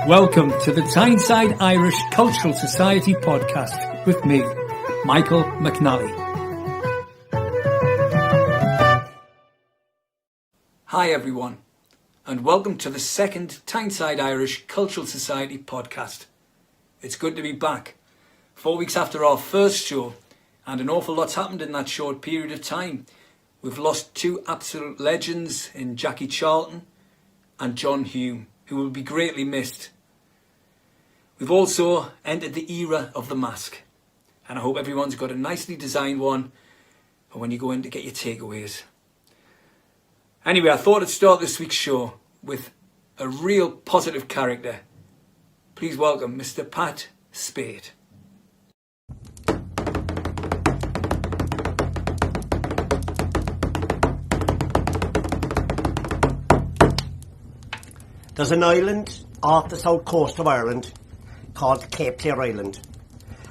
Welcome to the Tyneside Irish Cultural Society podcast with me, Michael McNally. Hi everyone, and welcome to the second Tyneside Irish Cultural Society podcast. It's good to be back. 4 weeks after our first show, and an awful lot's happened in that short period of time. We've lost two absolute legends in Jackie Charlton and John Hume, who will be greatly missed. We've also entered the era of the mask, and I hope everyone's got a nicely designed one for when you go in to get your takeaways. Anyway, I thought I'd start this week's show with a real positive character. Please welcome Mr. Pat Speight. There's an island off the south coast of Ireland called Cape Clear Island.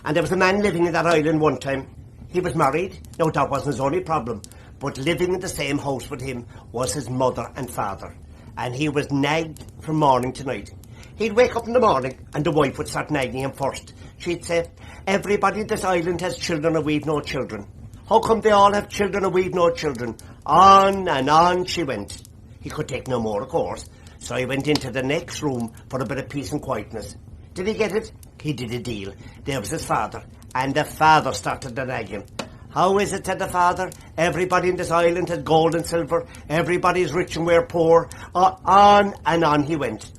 And there was a man living in that island one time. He was married. No, that wasn't his only problem. But living in the same house with him was his mother and father. And he was nagged from morning to night. He'd wake up in the morning and the wife would start nagging him first. She'd say, "Everybody in this island has children and we've no children. How come they all have children and we've no children?" On and on she went. He could take no more, of course. So he went into the next room for a bit of peace and quietness. Did he get it? He did a deal. There was his father. And the father started to nag him. "How is it," said the father, "everybody in this island has gold and silver. Everybody's rich and we're poor." On and on he went.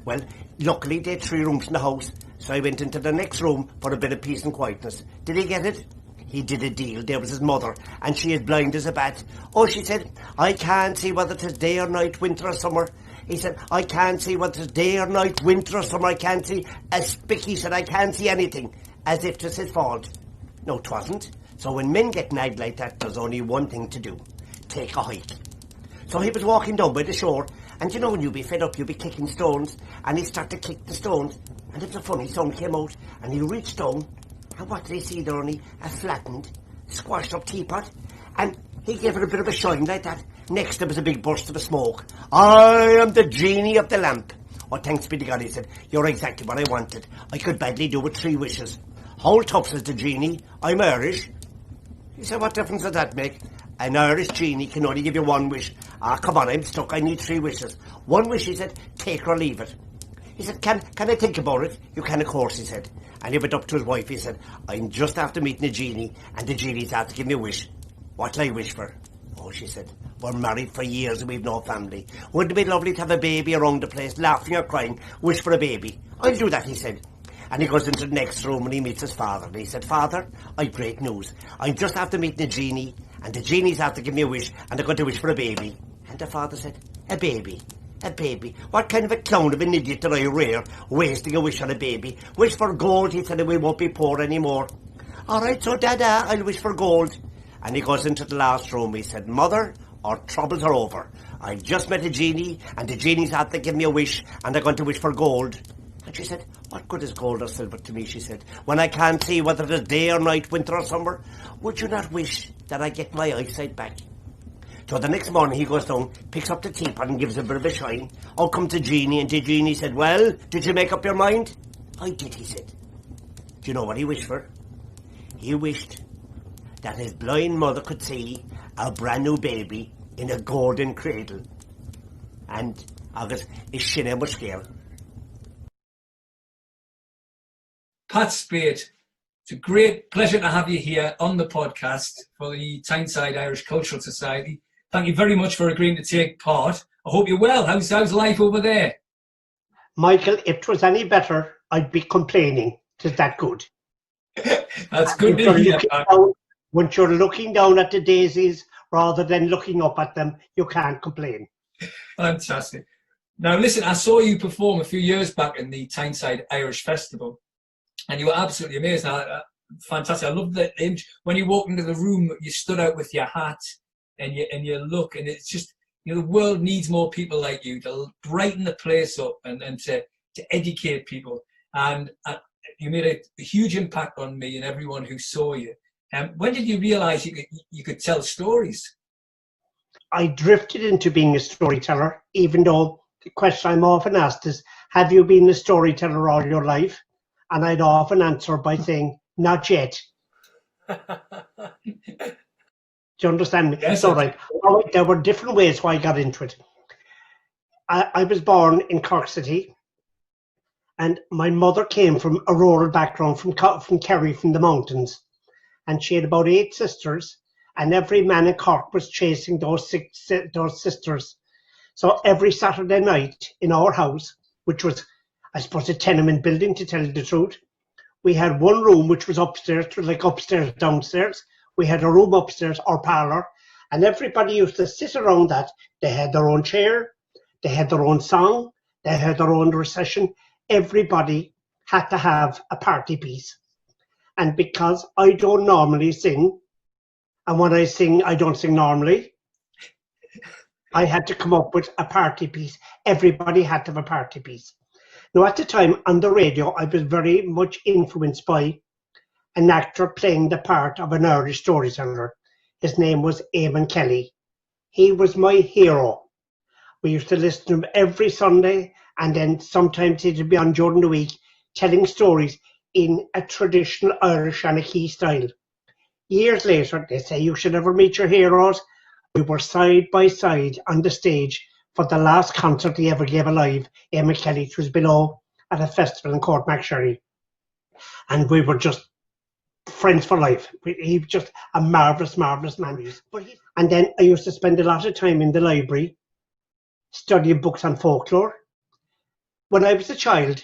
Well, luckily they had 3 rooms in the house. So he went into the next room for a bit of peace and quietness. Did he get it? He did a deal. There was his mother, and she is blind as a bat. Oh, she said, "I can't see whether it's day or night, winter or summer." He said, "I can't see whether it's day or night, winter or summer. I can't see a spick." He said, "I can't see anything," as if it was his fault. No, 'twasn't. So when men get nagged like that, there's only one thing to do. Take a hike. So he was walking down by the shore, and you know when you be fed up, you be kicking stones, and he started to kick the stones, and it was a funny sound came out, and he reached down, and what did he see there? Only a flattened, squashed up teapot, and he gave it a bit of a shine like that. Next there was a big burst of smoke. "I am the genie of the lamp." "Oh, thanks be to God," he said. "You're exactly what I wanted. I could badly do with 3 wishes." "How tough," says the genie. "I'm Irish." He said, "What difference does that make? An Irish genie can only give you 1 wish." "Ah, come on, I'm stuck. I need 3 wishes. 1 wish," he said, "take or leave it." He said, Can I think about it?" "You can, of course," he said. And he went up to his wife. He said, "I'm just after meeting a genie, and the genie's after giving me a wish. What'll I wish for?" "Oh," she said, "we're married for years and we've no family. Wouldn't it be lovely to have a baby around the place, laughing or crying? Wish for a baby." "I'll do that," he said. And he goes into the next room and he meets his father. And he said, "Father, I've great news. I'm just after meeting a genie, and the genie's after giving me a wish, and they're going to wish for a baby." And the father said, "A baby? A baby? What kind of a clown of an idiot did I rear, wasting a wish on a baby? Wish for gold," he said, "and we won't be poor anymore." "All right, so Dada, I'll wish for gold." And he goes into the last room. He said, "Mother, our troubles are over. I've just met a genie, and the genie's out to give me a wish, and they're going to wish for gold." And she said, "What good is gold or silver to me," she said, "when I can't see whether it is day or night, winter or summer? Would you not wish that I get my eyesight back?" So the next morning he goes down, picks up the teapot and gives a bit of a shine. Out comes the genie, and the genie said, "Well, did you make up your mind?" "I did," he said. Do you know what he wished for? He wished that his blind mother could see a brand new baby in a golden cradle. And agus is sin much scale. Pat Speight, it's a great pleasure to have you here on the podcast for the Tyneside Irish Cultural Society. Thank you very much for agreeing to take part. I hope you're well. How's life over there? Michael, if it was any better, I'd be complaining. It's that good. That's good to hear. Once you're looking down at the daisies rather than looking up at them, you can't complain. Fantastic. Now listen, I saw you perform a few years back in the Tyneside Irish Festival, and you were absolutely amazing. Fantastic. I love the image. When you walked into the room, you stood out with your hat and your look, and it's just, you know, the world needs more people like you to brighten the place up and to educate people. And you made a huge impact on me and everyone who saw you. When did you realise you could tell stories? I drifted into being a storyteller, even though the question I'm often asked is, have you been a storyteller all your life? And I'd often answer by saying, not yet. Do you understand me? Yes, So, right, there were different ways why I got into it. I was born in Cork City, and my mother came from a rural background from Kerry, from the mountains. And she had about 8 sisters, and every man in Cork was chasing those sisters. So every Saturday night in our house, which was, I suppose, a tenement building, to tell you the truth, we had one room which was upstairs, like upstairs, downstairs. We had a room upstairs, our parlour, and everybody used to sit around that. They had their own chair, they had their own song, they had their own recession. Everybody had to have a party piece. And because I don't normally sing, and when I sing, I don't sing normally, I had to come up with a party piece. Everybody had to have a party piece. Now, at the time, on the radio, I was very much influenced by an actor playing the part of an Irish storyteller. His name was McNally. He was my hero. We used to listen to him every Sunday, and then sometimes he'd be on during the week telling stories in a traditional Irish Anarchy style. Years later, they say you should never meet your heroes. We were side by side on the stage for the last concert he ever gave alive. McNally, which was below at a festival in Cork, and we were just friends for life. He was just a marvellous, marvellous man. And then I used to spend a lot of time in the library studying books on folklore. When I was a child,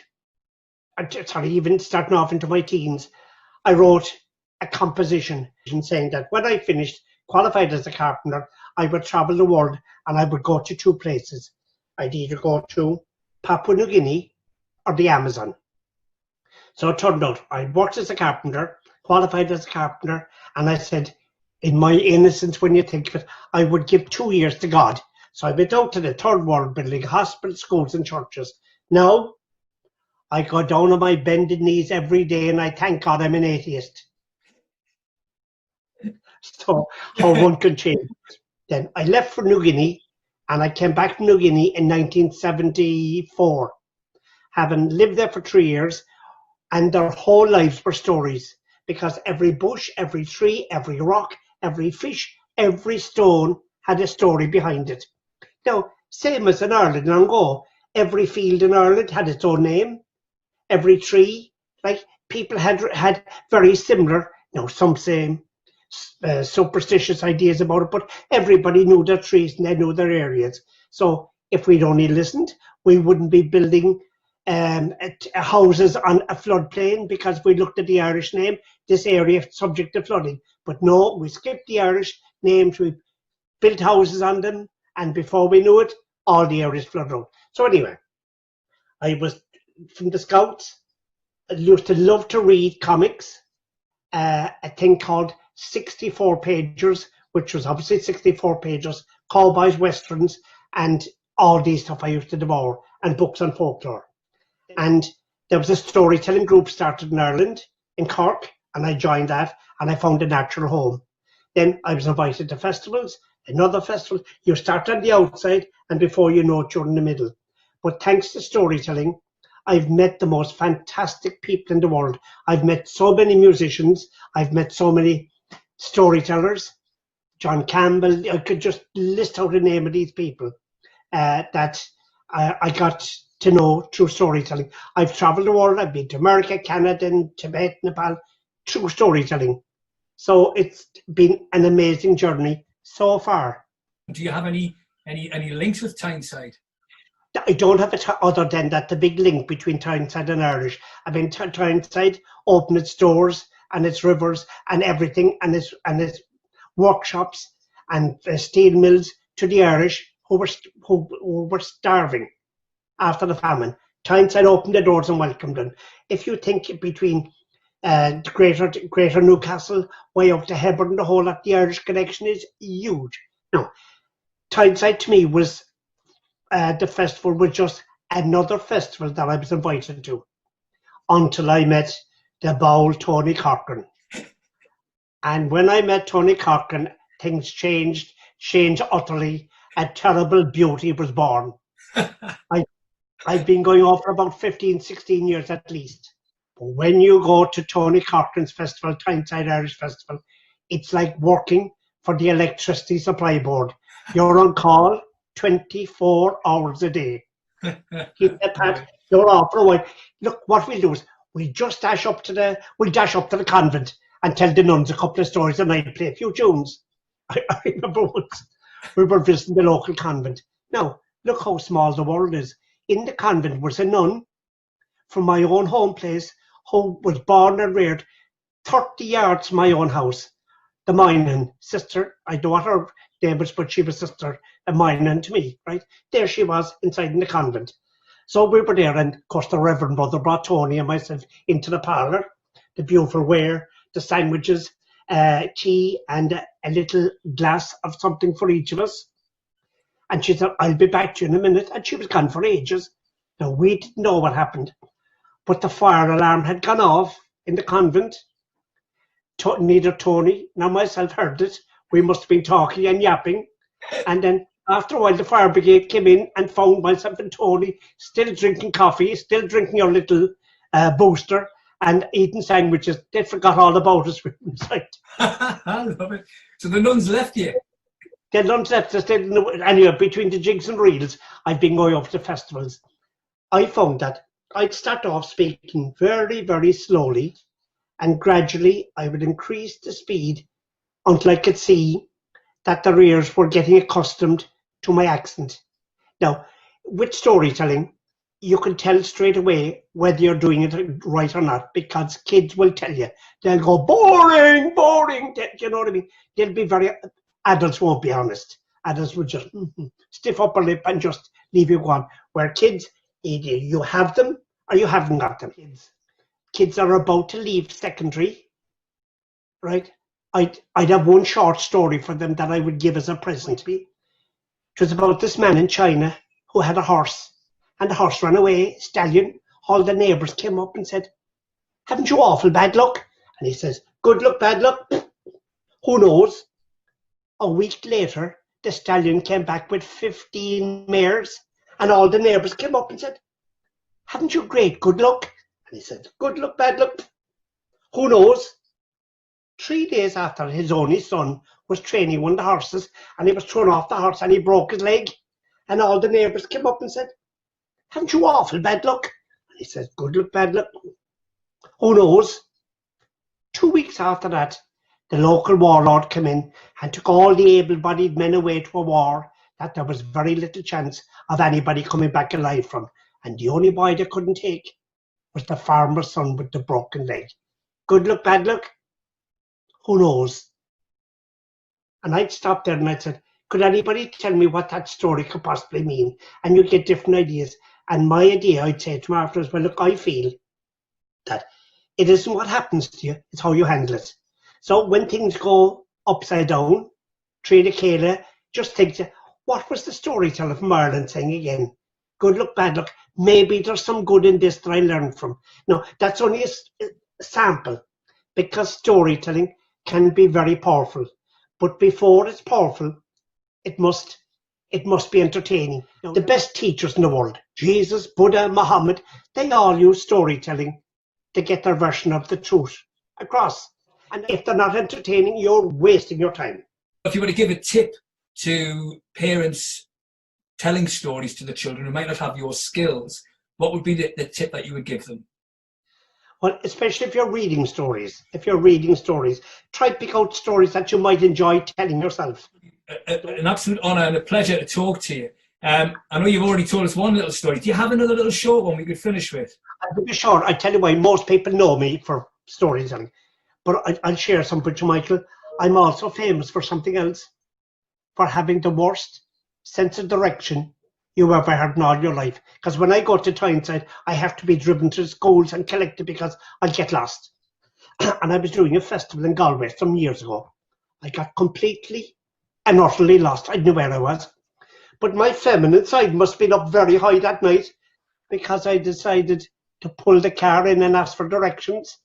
even starting off into my teens, I wrote a composition saying that when I finished, qualified as a carpenter, I would travel the world and I would go to 2 places. I'd either go to Papua New Guinea or the Amazon. So it turned out I worked as a carpenter, qualified as a carpenter, and I said, in my innocence, when you think of it, I would give 2 years to God. So I went out to the third world, building hospitals, schools and churches. Now, I go down on my bended knees every day and I thank God I'm an atheist. So how one can change. Then I left for New Guinea, and I came back to New Guinea in 1974, having lived there for 3 years, and their whole lives were stories, because every bush, every tree, every rock, every fish, every stone had a story behind it. Now, same as in Ireland, and go, every field in Ireland had its own name. Every tree, like people had very similar, some say superstitious ideas about it, but everybody knew their trees and they knew their areas. So if we'd only listened, we wouldn't be building houses on a floodplain because we looked at the Irish name, this area subject to flooding. But no, we skipped the Irish names, we built houses on them, and before we knew it, all the areas flooded out. So anyway, I was from the Scouts. I used to love to read comics, a thing called 64 Pagers, which was obviously 64 pages, cowboys, westerns, and all these stuff I used to devour, and books on folklore. And there was a storytelling group started in Ireland, in Cork, and I joined that, and I found a natural home. Then I was invited to festivals, another festival. You start on the outside, and before you know it, you're in the middle. But thanks to storytelling, I've met the most fantastic people in the world. I've met so many musicians. I've met so many storytellers. John Campbell, I could just list out the name of these people that I got to know through storytelling. I've traveled the world. I've been to America, Canada, Tibet, Nepal, through storytelling. So it's been an amazing journey so far. Do you have any links with Tyneside? I don't have it other than that the big link between Tyneside and Irish. I mean, Tyneside opened its doors and its rivers and everything, and its workshops and steel mills to the Irish who were starving after the famine. Tyneside opened the doors and welcomed them. If you think between Greater Newcastle, way up to Hebron, the whole of the Irish connection is huge. No, Tyneside to me was the festival was just another festival that I was invited to, until I met the bold Tony Corcoran. And when I met Tony Corcoran, things changed utterly. A terrible beauty was born. I've been going off for about 15, 16 years at least. But when you go to Tony Corcoran's festival, Tyneside Irish Festival, it's like working for the electricity supply board. You're on call 24 hours a day. He said, Pat, you're off for a while. Look, what we'll do is we'll dash up to the convent and tell the nuns a couple of stories and I'll play a few tunes. I remember once we were visiting the local convent. Now, look how small the world is. In the convent was a nun from my own home place who was born and reared 30 yards from my own house. The Minan sister, I don't know what her name was, but she was sister of Minan to me, right? There she was inside in the convent. So we were there, and of course the Reverend Brother brought Tony and myself into the parlour, the beautiful ware, the sandwiches, tea, and a little glass of something for each of us. And she said, I'll be back to you in a minute. And she was gone for ages. Now, we didn't know what happened, but the fire alarm had gone off in the convent. Neither Tony nor myself heard it. We must have been talking and yapping. And then after a while, the fire brigade came in and found myself and Tony still drinking coffee, still drinking your little booster and eating sandwiches. They forgot all about us. I love it. So the nuns left you? The nuns left us. Anyway, between the jigs and reels, I've been going up to festivals. I found that I'd start off speaking very, very slowly, and gradually I would increase the speed until I could see that their ears were getting accustomed to my accent. Now, with storytelling, you can tell straight away whether you're doing it right or not, because kids will tell you. They'll go, boring, boring. You know what I mean? They'll be very, adults won't be honest. Adults will just stiff up a lip and just leave you go on. Where kids, either you have them or you haven't got them. Kids are about to leave secondary, right? I'd have one short story for them that I would give as a present. It was about this man in China who had a horse, and the horse ran away, stallion. All the neighbours came up and said, haven't you awful bad luck? And he says, good luck, bad luck. Who knows? A week later, the stallion came back with 15 mares, and all the neighbours came up and said, haven't you great good luck? And he said, good luck, bad luck. Who knows? 3 days after, his only son was training one of the horses, and he was thrown off the horse and he broke his leg. And all the neighbours came up and said, haven't you awful bad luck? And he said, good luck, bad luck. Who knows? 2 weeks after that, the local warlord came in and took all the able-bodied men away to a war that there was very little chance of anybody coming back alive from. And the only boy they couldn't take was the farmer's son with the broken leg. Good luck, bad luck. Who knows? And I'd stop there and I'd say, could anybody tell me what that story could possibly mean? And you'd get different ideas. And my idea, I'd say to them afterwards, well, look, I feel that it isn't what happens to you, it's how you handle it. So when things go upside down, Tríd Céile, just think, what was the storyteller from Ireland saying again? Good luck, bad luck. Maybe there's some good in this that I learned from. No, that's only a sample, because storytelling can be very powerful. But before it's powerful, it must be entertaining. The best teachers in the world, Jesus, Buddha, Muhammad, they all use storytelling to get their version of the truth across. And if they're not entertaining, you're wasting your time. If you were to give a tip to parents telling stories to the children who might not have your skills, what would be the tip that you would give them? Well, especially if you're reading stories. Try to pick out stories that you might enjoy telling yourself. An absolute honour and a pleasure to talk to you. I know you've already told us one little story. Do you have another little short one we could finish with? I'll be short. I tell you why, most people know me for storytelling. But I'll share some with you, Michael. I'm also famous for something else, for having the worst sense of direction you ever had in all your life. Because when I go to Tyneside, I have to be driven to schools and collected because I get lost. And I was doing a festival in Galway some years ago. I got completely and utterly lost. I knew where I was. But my feminine side must have been up very high that night, because I decided to pull the car in and ask for directions.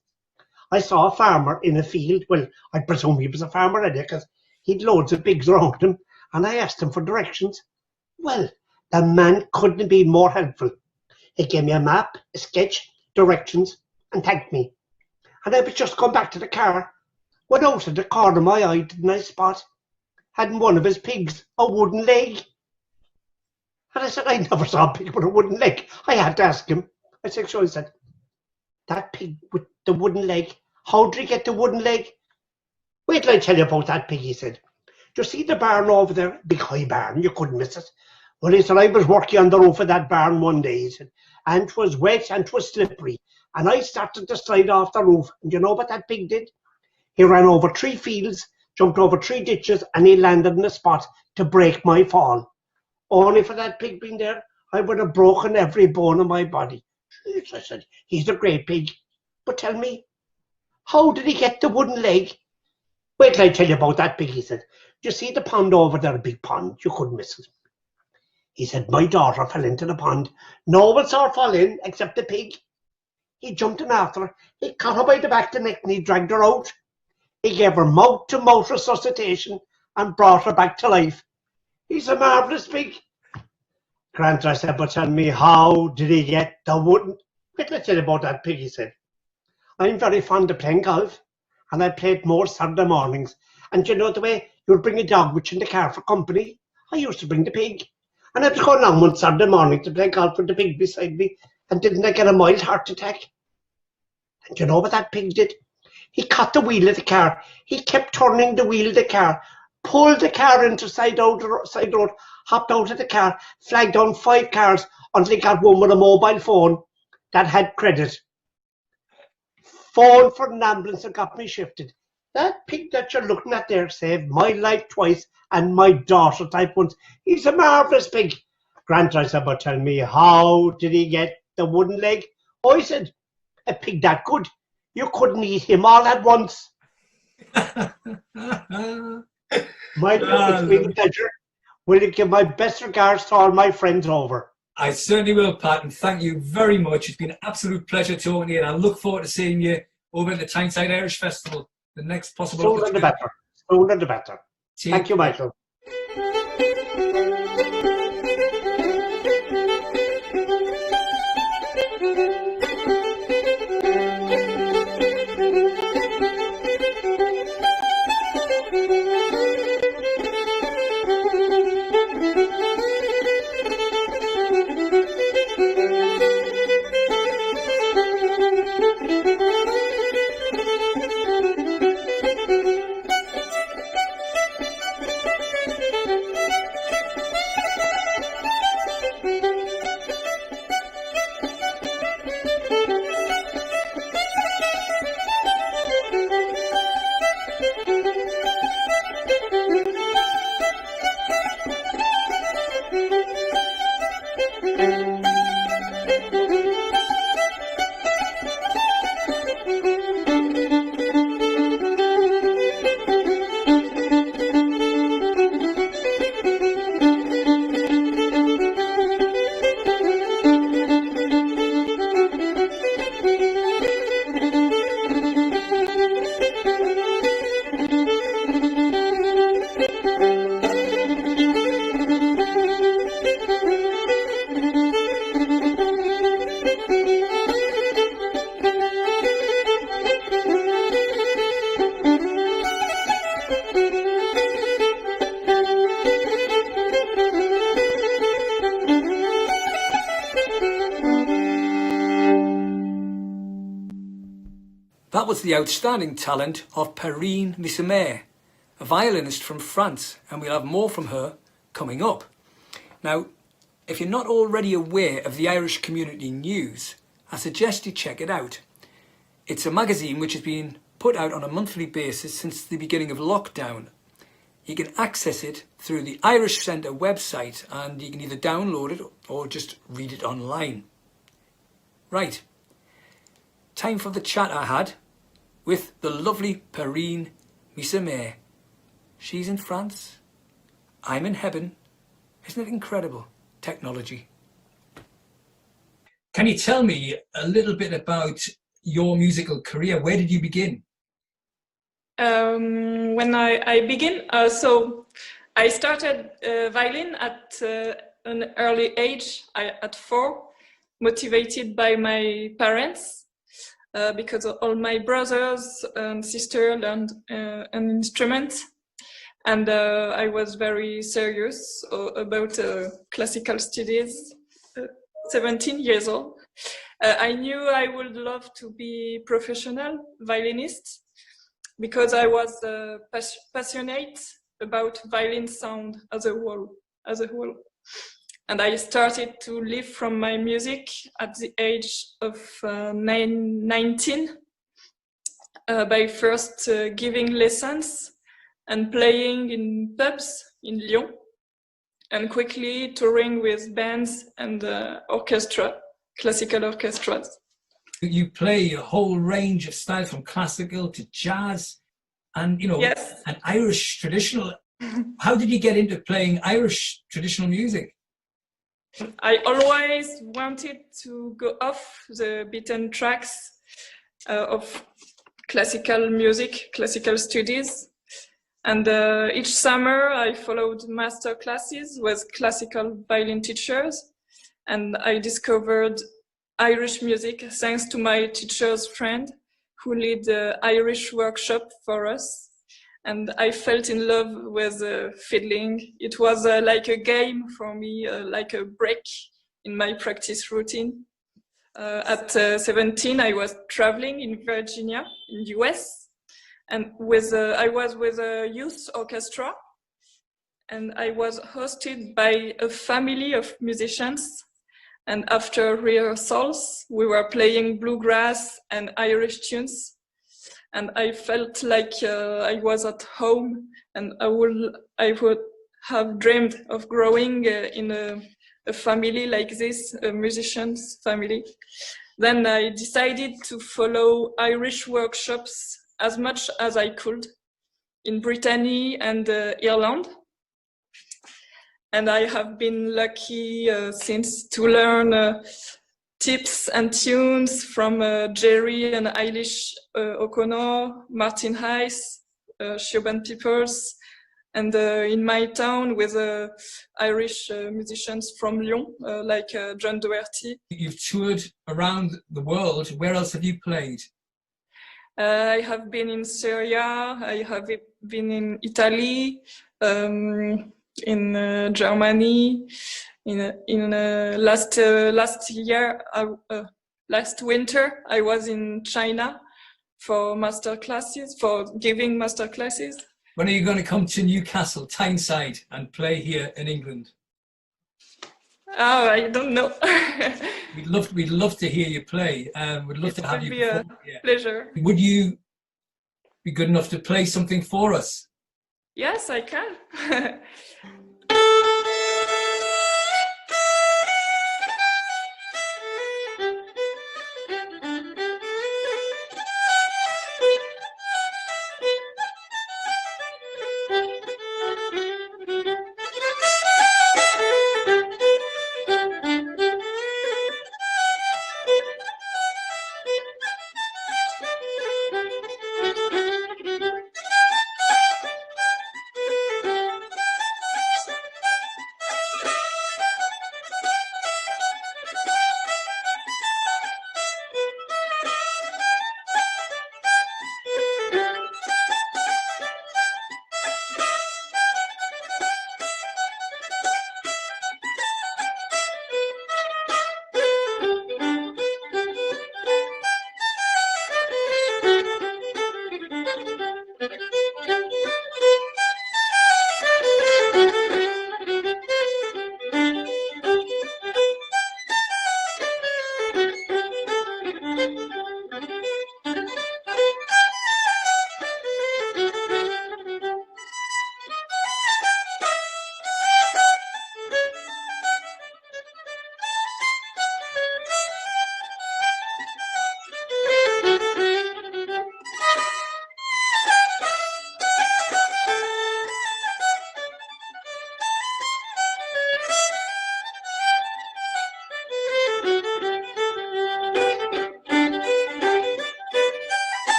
I saw a farmer in a field. Well, I presume he was a farmer anyway, because he'd loads of pigs around him. And I asked him for directions. Well, the man couldn't be more helpful. He gave me a map, a sketch, directions, and thanked me. And I was just going back to the car when out of the corner of my eye didn't I spot hadn't one of his pigs a wooden leg. And I said, I never saw a pig with a wooden leg. I had to ask him. I said, so he said, that pig with the wooden leg, how did he get the wooden leg? Wait till I tell you about that pig, he said. Do you see the barn over there? Big high barn, you couldn't miss it. Well, he said, I was working on the roof of that barn one day, he said, and 'twas wet and 'twas slippery. And I started to slide off the roof. And you know what that pig did? He ran over 3 fields, jumped over 3 ditches, and he landed in a spot to break my fall. Only for that pig being there, I would have broken every bone in my body. Jeez, I said, he's a great pig. But tell me, how did he get the wooden leg? Wait till I tell you about that pig, he said. Do you see the pond over there, a big pond? You couldn't miss it. He said, my daughter fell into the pond. No one saw her fall in except the pig. He jumped in after her. He caught her by the back of the neck and he dragged her out. He gave her mouth-to-mouth resuscitation and brought her back to life. He's a marvellous pig. Grant, I said, but tell me, how did he get the wooden... Wait, let's tell you about that pig, he said. I'm very fond of playing golf, and I played more Saturday mornings. And you know the way you'd bring a dog with you in the car for company? I used to bring the pig. And I was going along one Saturday morning to play golf with the pig beside me, and didn't I get a mild heart attack? And you know what that pig did? He caught the wheel of the car. He kept turning the wheel of the car, pulled the car into side road, hopped out of the car, flagged down 5 cars until he got one with a mobile phone that had credit. Phoned for an ambulance and got me shifted. That pig that you're looking at there saved my life twice and my daughter type once. He's a marvellous pig. Grant, I said, but tell me, how did he get the wooden leg? Oh, he said, a pig that good, you couldn't eat him all at once. It's been a pleasure. Will you give my best regards to all my friends over? I certainly will, Pat, and thank you very much. It's been an absolute pleasure talking to you, and I look forward to seeing you over at the Tyneside Irish Festival, the next possible Sooner the better. Sooner the better. Thank you, Michael. That was the outstanding talent of Perrine Missimer, a violinist from France, and we'll have more from her coming up. Now, if you're not already aware of the Irish Community News, I suggest you check it out. It's a magazine which has been put out on a monthly basis since the beginning of lockdown. You can access it through the Irish Centre website, and you can either download it or just read it online. Right, time for the chat I had with the lovely Perrine Missimer. She's in France, I'm in heaven. Isn't it incredible, technology? Can you tell me a little bit about your musical career? Where did you begin? When I begin, so I started violin at an early age, at 4, motivated by my parents because all my brothers and sisters learned an instrument. And I was very serious about classical studies, 17 years old. I knew I would love to be professional violinist because I was passionate about violin sound as a whole. And I started to live from my music at the age of 19 by first giving lessons and playing in pubs in Lyon, and quickly touring with bands and classical orchestras. You play a whole range of styles from classical to jazz and, yes. and Irish traditional. How did you get into playing Irish traditional music? I always wanted to go off the beaten tracks of classical music, classical studies. And each summer I followed master classes with classical violin teachers, and I discovered Irish music thanks to my teacher's friend who led the Irish workshop for us. And I felt in love with fiddling. It was like a game for me, like a break in my practice routine. At 17, I was traveling in Virginia, in the US. And I was with a youth orchestra, and I was hosted by a family of musicians. And after rehearsals, we were playing bluegrass and Irish tunes. And I felt like I was at home, and I would have dreamed of growing in a family like this, a musician's family. Then I decided to follow Irish workshops as much as I could in Brittany and Ireland. And I have been lucky since to learn tips and tunes from Jerry and Eilish O'Connor, Martin Hayes, Siobhan Peoples, and in my town with Irish musicians from Lyon, like John Doherty. You've toured around the world. Where else have you played? I have been in Syria, I have been in Italy, in Germany, last winter I was in China for giving master classes. When are you going to come to Newcastle, Tyneside, and play here in England? Oh, I don't know. We'd love to hear you play. We'd love to have you perform. It would be a pleasure. Would you be good enough to play something for us? Yes, I can.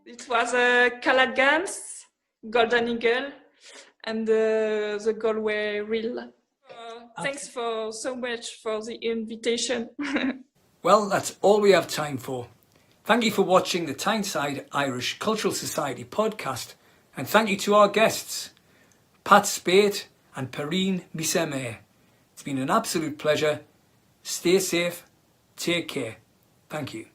It was a Calagans, Golden Eagle, and the Galway Reel. Thanks for so much for the invitation. Well, that's all we have time for. Thank you for watching the Tyneside Irish Cultural Society podcast, and thank you to our guests, Pat Speight and Perrine Missimer. It's been an absolute pleasure. Stay safe. Take care. Thank you.